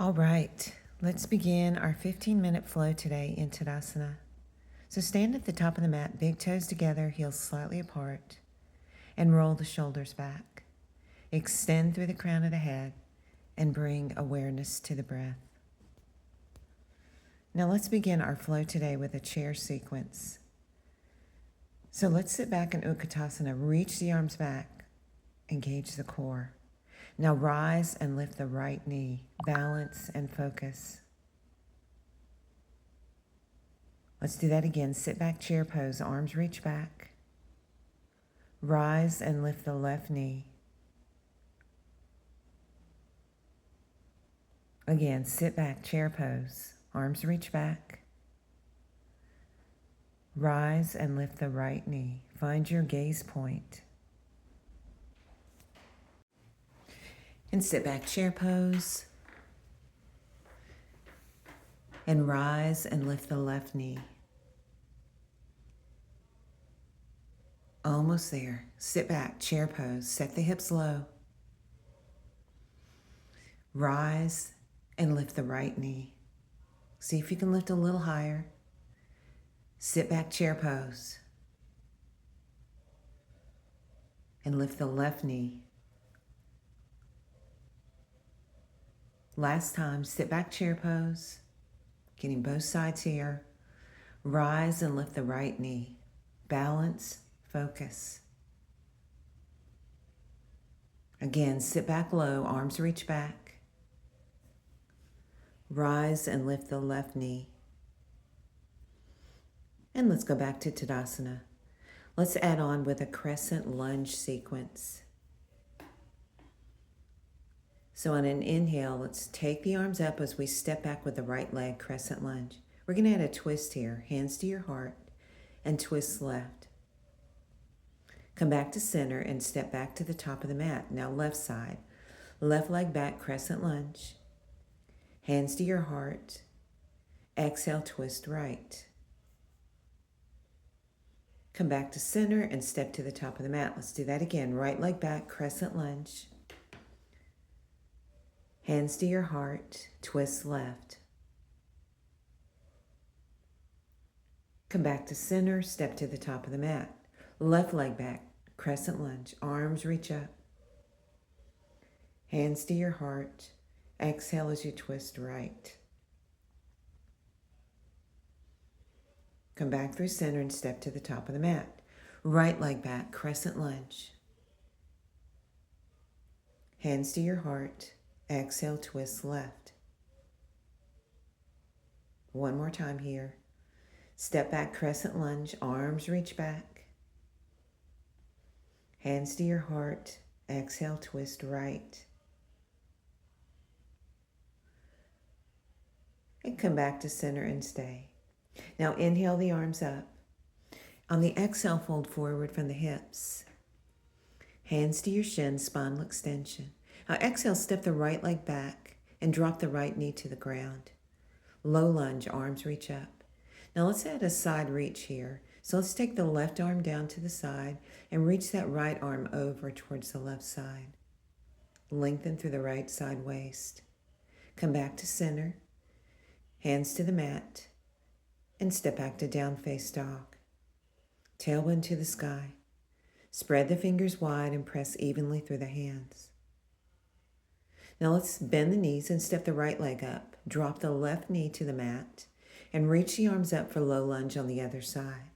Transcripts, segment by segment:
All right, let's begin our 15-minute flow today in Tadasana. So stand at the top of the mat, big toes together, heels slightly apart, and roll the shoulders back. Extend through the crown of the head and bring awareness to the breath. Now let's begin our flow today with a chair sequence. So let's sit back in Utkatasana, reach the arms back, engage the core. Now rise and lift the right knee, balance and focus. Let's do that again. Sit back, chair pose, arms reach back. Rise and lift the left knee. Again, sit back, chair pose, arms reach back. Rise and lift the right knee. Find your gaze point. And sit back, chair pose. And rise and lift the left knee. Almost there. Sit back, chair pose. Set the hips low. Rise and lift the right knee. See if you can lift a little higher. Sit back, chair pose. And lift the left knee. Last time, sit back, chair pose. Getting both sides here. Rise and lift the right knee. Balance, focus. Again, sit back low, arms reach back. Rise and lift the left knee. And let's go back to Tadasana. Let's add on with a crescent lunge sequence. So on an inhale, let's take the arms up as we step back with the right leg, crescent lunge. We're going to add a twist here, hands to your heart, and twist left. Come back to center and step back to the top of the mat. Now left side, left leg back, crescent lunge. Hands to your heart. Exhale, twist right. Come back to center and step to the top of the mat. Let's do that again. Right leg back, crescent lunge. Hands to your heart, twist left. Come back to center, step to the top of the mat. Left leg back, crescent lunge, arms reach up. Hands to your heart. Exhale as you twist right. Come back through center and step to the top of the mat. Right leg back, crescent lunge. Hands to your heart. Exhale, twist left. One more time here. Step back, crescent lunge, arms reach back. Hands to your heart. Exhale, twist right. And come back to center and stay. Now inhale the arms up. On the exhale, fold forward from the hips. Hands to your shins, spinal extension. Now exhale, step the right leg back and drop the right knee to the ground. Low lunge, arms reach up. Now let's add a side reach here. So let's take the left arm down to the side and reach that right arm over towards the left side. Lengthen through the right side waist. Come back to center. Hands to the mat. And step back to down face dog. Tailwind to the sky. Spread the fingers wide and press evenly through the hands. Now let's bend the knees and step the right leg up. Drop the left knee to the mat and reach the arms up for low lunge on the other side.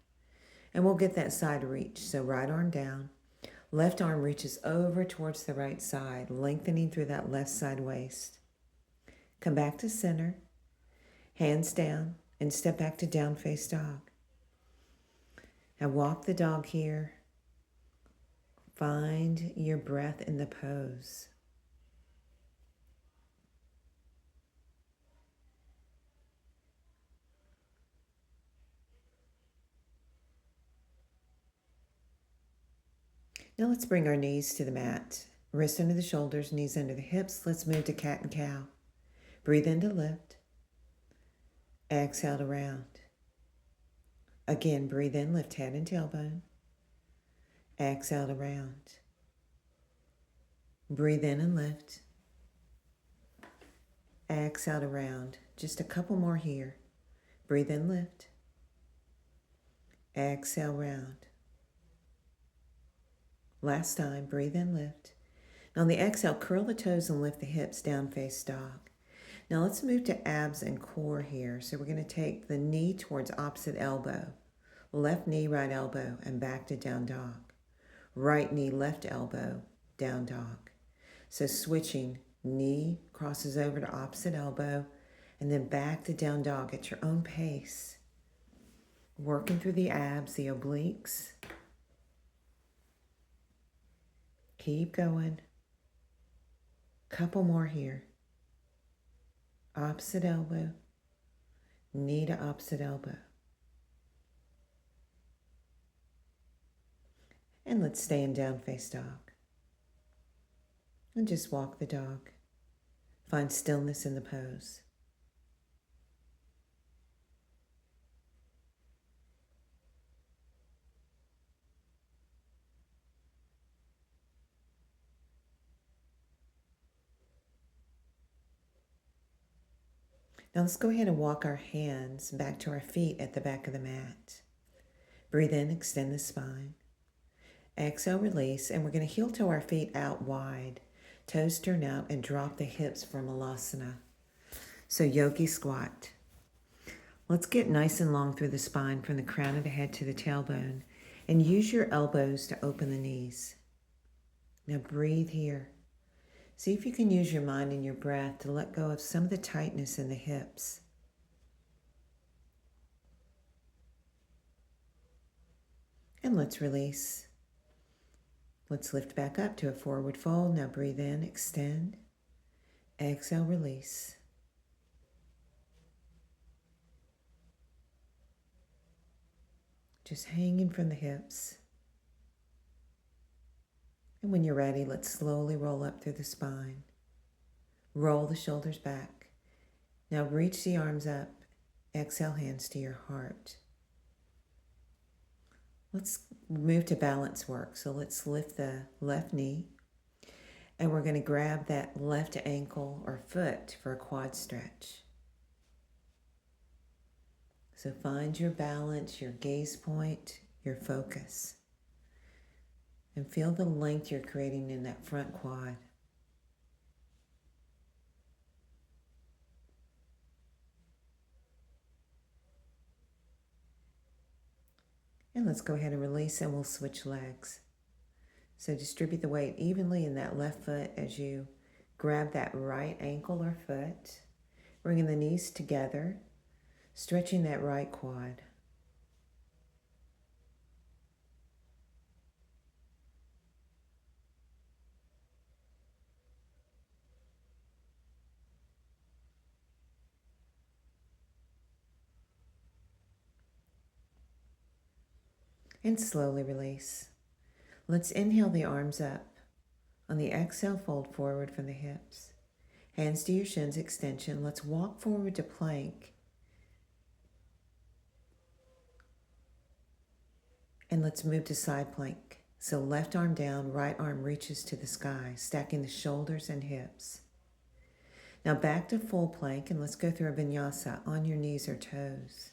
And we'll get that side reach. So right arm down, left arm reaches over towards the right side, lengthening through that left side waist. Come back to center, hands down, and step back to down face dog. Now walk the dog here. Find your breath in the pose. Now let's bring our knees to the mat. Wrists under the shoulders, knees under the hips. Let's move to cat and cow. Breathe in to lift. Exhale to round. Again, breathe in, lift head and tailbone. Exhale to round. Breathe in and lift. Exhale to round. Just a couple more here. Breathe in, lift. Exhale, round. Last time, breathe in, lift. Now on the exhale, curl the toes and lift the hips, down face dog. Now let's move to abs and core here. So we're going to take the knee towards opposite elbow. Left knee, right elbow, and back to down dog. Right knee, left elbow, down dog. So switching, knee crosses over to opposite elbow, and then back to down dog at your own pace. Working through the abs, the obliques. Keep going. Couple more here. Opposite elbow, knee to opposite elbow. And let's stay in down face dog. And just walk the dog. Find stillness in the pose. Now let's go ahead and walk our hands back to our feet at the back of the mat. Breathe in, extend the spine. Exhale, release, and we're going to heel toe our feet out wide. Toes turn out and drop the hips for Malasana. So yogi squat. Let's get nice and long through the spine from the crown of the head to the tailbone and use your elbows to open the knees. Now breathe here. See if you can use your mind and your breath to let go of some of the tightness in the hips. And let's release. Let's lift back up to a forward fold. Now breathe in, extend. Exhale, release. Just hanging from the hips. And when you're ready, let's slowly roll up through the spine. Roll the shoulders back. Now reach the arms up. Exhale, hands to your heart. Let's move to balance work. So let's lift the left knee. And we're going to grab that left ankle or foot for a quad stretch. So find your balance, your gaze point, your focus. And feel the length you're creating in that front quad. And let's go ahead and release, and we'll switch legs. So distribute the weight evenly in that left foot as you grab that right ankle or foot, bringing the knees together, stretching that right quad. And slowly release. Let's inhale the arms up. On the exhale, fold forward from the hips. Hands to your shins, extension. Let's walk forward to plank. And let's move to side plank. So left arm down, right arm reaches to the sky, stacking the shoulders and hips. Now back to full plank, and let's go through a vinyasa on your knees or toes.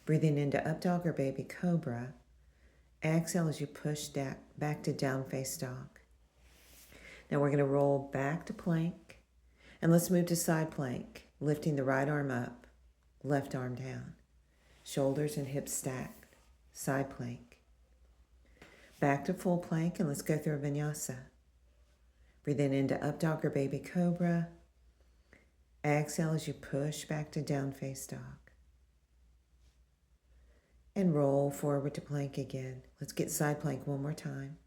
Breathing into up dog or baby cobra. Exhale as you push back to down face dog. Now we're going to roll back to plank. And let's move to side plank, lifting the right arm up, left arm down. Shoulders and hips stacked. Side plank. Back to full plank, and let's go through a vinyasa. Breathe in into up dog or baby cobra. Exhale as you push back to down face dog. And roll forward to plank again. Let's get side plank one more time.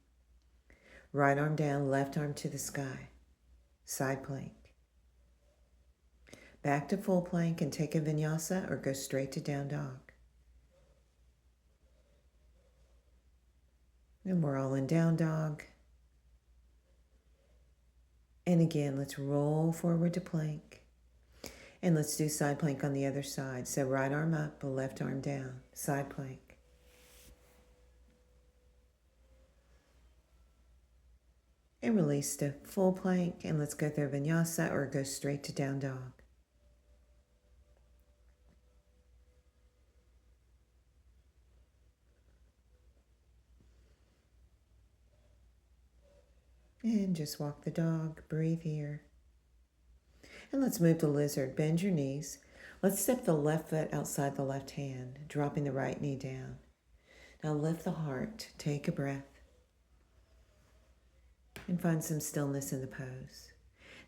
Right arm down, left arm to the sky. Side plank. Back to full plank and take a vinyasa or go straight to down dog. And we're all in down dog. And again, let's roll forward to plank. And let's do side plank on the other side. So right arm up, left arm down, side plank. And release to full plank, and let's go through vinyasa or go straight to down dog. And just walk the dog. Breathe here. And let's move to lizard. Bend your knees. Let's step the left foot outside the left hand, dropping the right knee down. Now lift the heart. Take a breath. And find some stillness in the pose.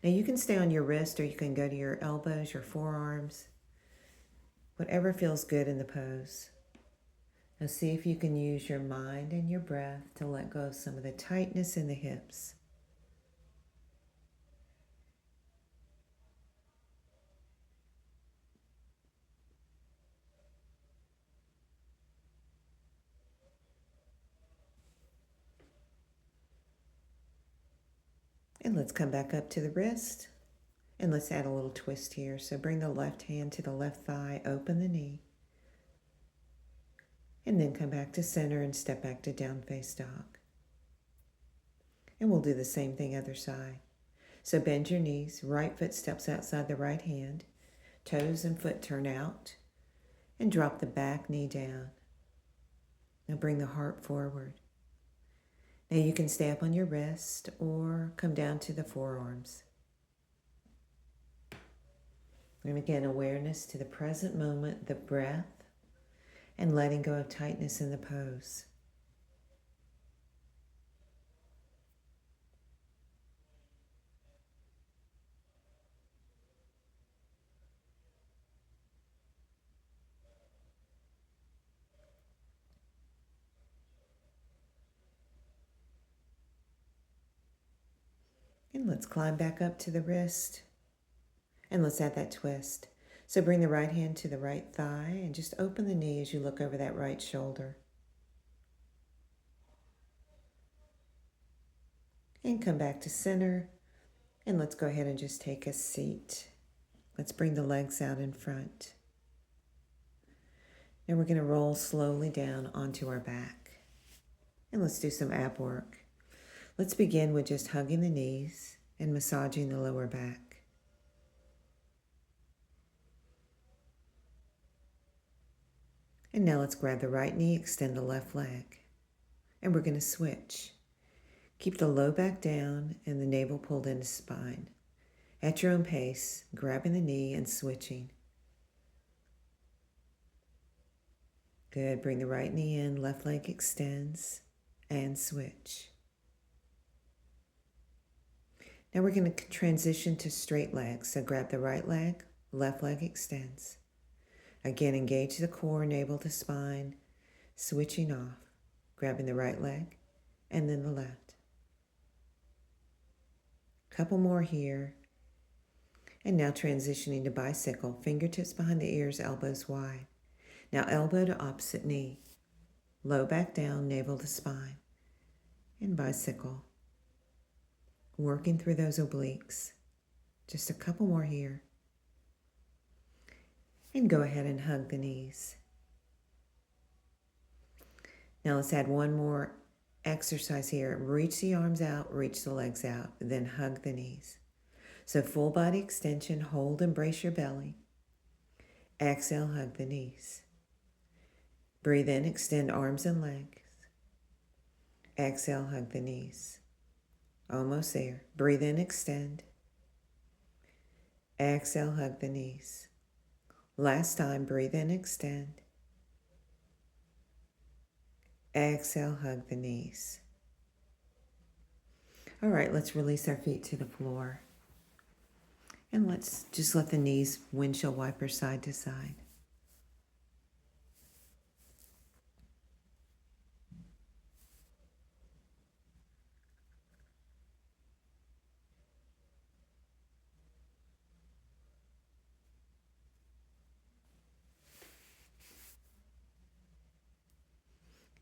Now you can stay on your wrist or you can go to your elbows, your forearms, whatever feels good in the pose. Now see if you can use your mind and your breath to let go of some of the tightness in the hips. And let's come back up to the wrist. And let's add a little twist here. So bring the left hand to the left thigh, open the knee. And then come back to center and step back to down face dog. And we'll do the same thing other side. So bend your knees, right foot steps outside the right hand, toes and foot turn out, and drop the back knee down. Now bring the heart forward. Now you can stay up on your wrist or come down to the forearms. And again, awareness to the present moment, the breath, and letting go of tightness in the pose. And let's climb back up to the wrist. And let's add that twist. So bring the right hand to the right thigh and just open the knee as you look over that right shoulder. And come back to center. And let's go ahead and just take a seat. Let's bring the legs out in front. And we're going to roll slowly down onto our back. And let's do some ab work. Let's begin with just hugging the knees and massaging the lower back. And now let's grab the right knee, extend the left leg. And we're going to switch. Keep the low back down and the navel pulled into spine. At your own pace, grabbing the knee and switching. Good. Bring the right knee in, left leg extends, and switch. Now we're going to transition to straight legs. So grab the right leg, left leg extends. Again, engage the core, navel to spine, switching off, grabbing the right leg, and then the left. Couple more here. And now transitioning to bicycle, fingertips behind the ears, elbows wide. Now elbow to opposite knee, low back down, navel to spine, and bicycle. Working through those obliques. Just a couple more here. And go ahead and hug the knees. Now let's add one more exercise here. Reach the arms out, reach the legs out, then hug the knees. So full body extension, hold and brace your belly. Exhale, hug the knees. Breathe in, extend arms and legs. Exhale, hug the knees. Almost there. Breathe in, extend. Exhale, hug the knees. Last time, breathe in, extend. Exhale, hug the knees. All right, let's release our feet to the floor. And let's just let the knees windshield wiper side to side.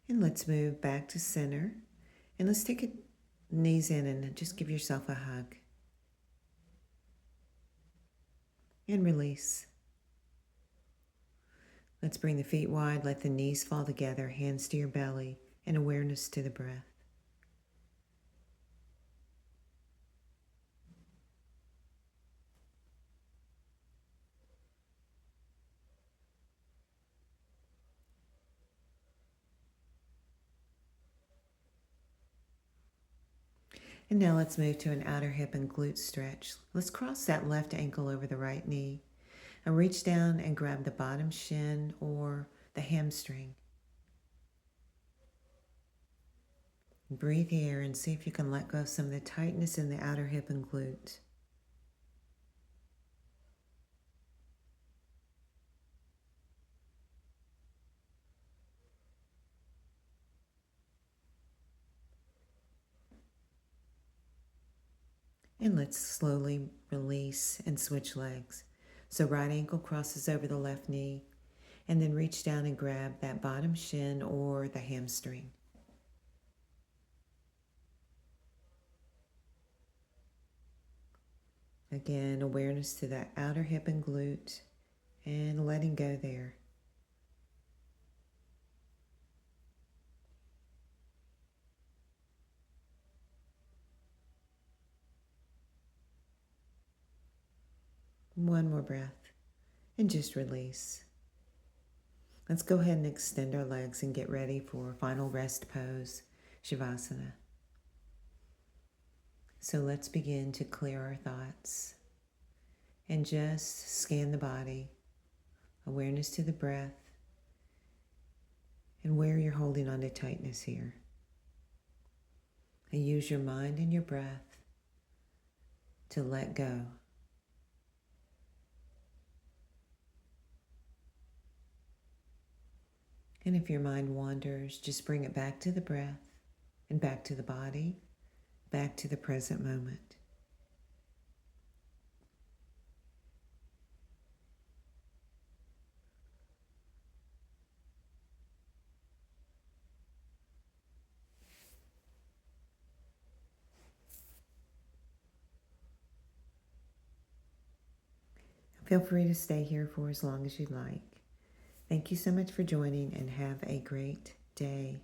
And let's move back to center. And let's take it knees in and just give yourself a hug. And release. Let's bring the feet wide, let the knees fall together, hands to your belly, and awareness to the breath. And now let's move to an outer hip and glute stretch. Let's cross that left ankle over the right knee and reach down and grab the bottom shin or the hamstring. Breathe here and see if you can let go of some of the tightness in the outer hip and glute. And let's slowly release and switch legs. So right ankle crosses over the left knee, and then reach down and grab that bottom shin or the hamstring. Again, awareness to that outer hip and glute and letting go there. One more breath and just release. Let's go ahead and extend our legs and get ready for final rest pose, Shavasana. So let's begin to clear our thoughts and just scan the body, awareness to the breath, and where you're holding on to tightness here. And use your mind and your breath to let go. And if your mind wanders, just bring it back to the breath and back to the body, back to the present moment. Feel free to stay here for as long as you'd like. Thank you so much for joining and have a great day.